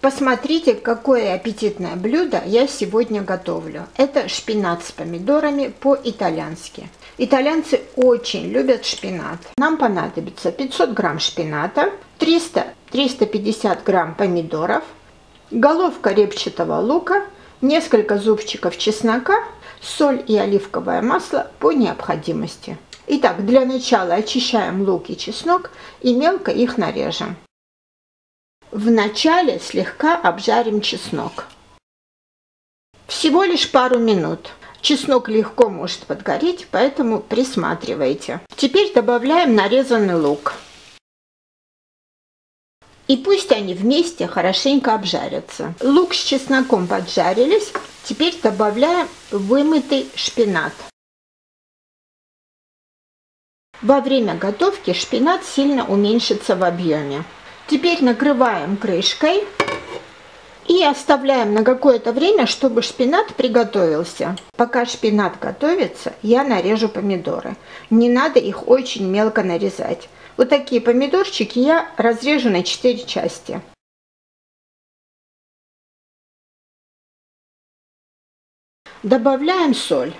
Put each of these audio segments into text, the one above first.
Посмотрите, какое аппетитное блюдо я сегодня готовлю. Это шпинат с помидорами по-итальянски. Итальянцы очень любят шпинат. Нам понадобится 500 грамм шпината, 300-350 грамм помидоров, головка репчатого лука, несколько зубчиков чеснока, соль и оливковое масло по необходимости. Итак, для начала очищаем лук и чеснок и мелко их нарежем. Вначале слегка обжарим чеснок. Всего лишь пару минут. Чеснок легко может подгореть, поэтому присматривайте. Теперь добавляем нарезанный лук. И пусть они вместе хорошенько обжарятся. Лук с чесноком поджарились. Теперь добавляем вымытый шпинат. Во время готовки шпинат сильно уменьшится в объеме. Теперь накрываем крышкой и оставляем на какое-то время, чтобы шпинат приготовился. Пока шпинат готовится, я нарежу помидоры. Не надо их очень мелко нарезать. Вот такие помидорчики я разрежу на 4 части. Добавляем соль.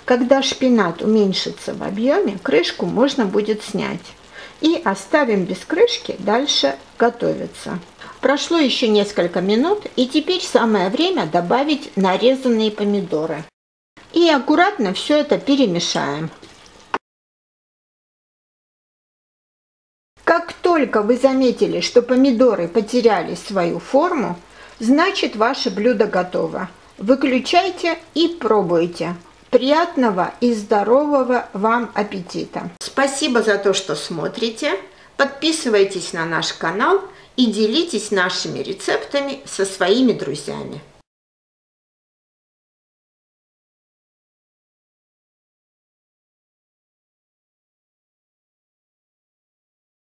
Когда шпинат уменьшится в объеме, крышку можно будет снять. И оставим без крышки дальше готовиться. Прошло еще несколько минут, и теперь самое время добавить нарезанные помидоры. И аккуратно все это перемешаем. Как только вы заметили, что помидоры потеряли свою форму, значит ваше блюдо готово. Выключайте и пробуйте. Приятного и здорового вам аппетита! Спасибо за то, что смотрите. Подписывайтесь на наш канал и делитесь нашими рецептами со своими друзьями.